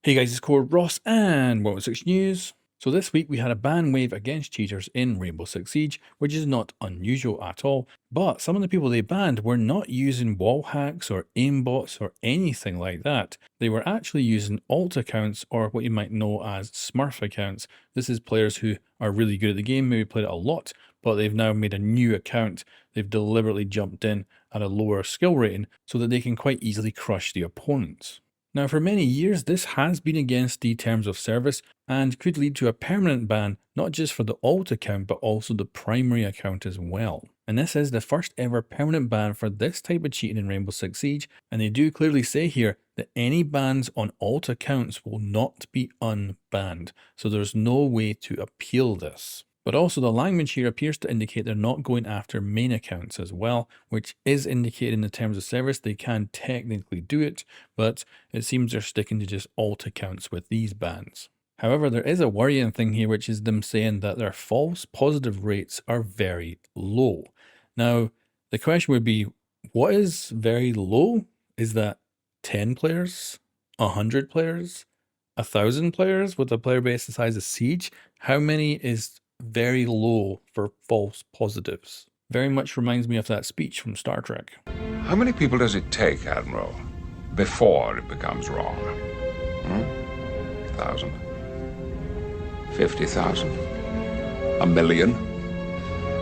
Hey guys, it's COREROSS and Rainbow Six News. So this week we had a ban wave against cheaters in Rainbow Six Siege, which is not unusual at all, but some of the people they banned were not using wall hacks or aimbots or anything like that. They were actually using alt accounts, or what you might know as Smurf accounts. This is players who are really good at the game, maybe played it a lot, but they've now made a new account. They've deliberately jumped in at a lower skill rating so that they can quite easily crush the opponents. Now, for many years, this has been against the terms of service and could lead to a permanent ban, not just for the alt account, but also the primary account as well. And this is the first ever permanent ban for this type of cheating in Rainbow Six Siege, and they do clearly say here that any bans on alt accounts will not be unbanned, so there's no way to appeal this. But also the language here appears to indicate they're not going after main accounts as well, which is indicated in the terms of service. They can technically do it, but it seems they're sticking to just alt accounts with these bans. However, there is a worrying thing here, which is them saying that their false positive rates are very low. Now, the question would be, what is very low? Is that 10 players? 100 players? 1,000 players with a player base the size of Siege? How many is very low for false positives? Very much reminds me of that speech from Star Trek. How many people does it take, Admiral, before it becomes wrong? 1,000? 50,000? 1,000,000?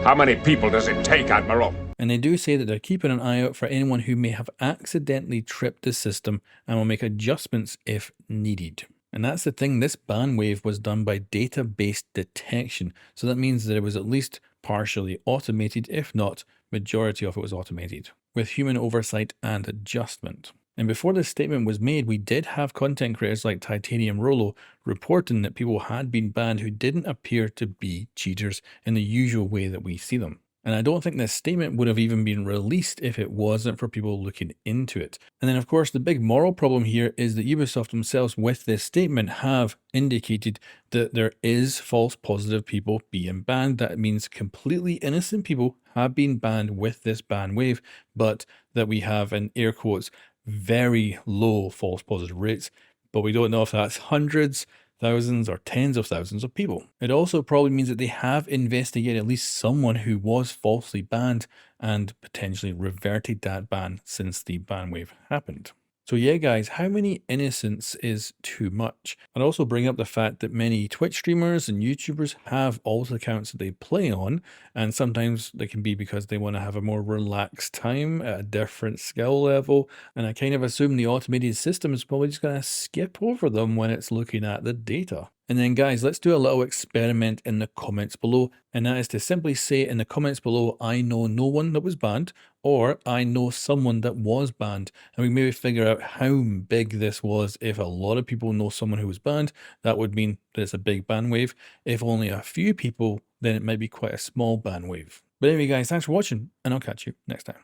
How many people does it take, Admiral? And they do say that they're keeping an eye out for anyone who may have accidentally tripped the system and will make adjustments if needed. And that's the thing, this ban wave was done by database detection. So that means that it was at least partially automated, if not majority of it was automated, with human oversight and adjustment. And before this statement was made, we did have content creators like Titanium Rolo reporting that people had been banned who didn't appear to be cheaters in the usual way that we see them. And I don't think this statement would have even been released if it wasn't for people looking into it. And then of course the big moral problem here is that Ubisoft themselves with this statement have indicated that there is false positive people being banned. That means completely innocent people have been banned with this ban wave, but that we have, in air quotes, very low false positive rates, but we don't know if that's hundreds, thousands, or tens of thousands of people. It also probably means that they have investigated at least someone who was falsely banned and potentially reverted that ban since the ban wave happened. So yeah guys, how many innocents is too much? I'd also bring up the fact that many Twitch streamers and YouTubers have alt accounts that they play on, and sometimes they can be because they want to have a more relaxed time at a different skill level, and I kind of assume the automated system is probably just going to skip over them when it's looking at the data. And then guys, let's do a little experiment in the comments below, and that is to simply say in the comments below, I know no one that was banned, or I know someone that was banned, and we maybe figure out how big this was. If a lot of people know someone who was banned, that would mean that it's a big ban wave. If only a few people, then it might be quite a small ban wave. But anyway guys, thanks for watching, and I'll catch you next time.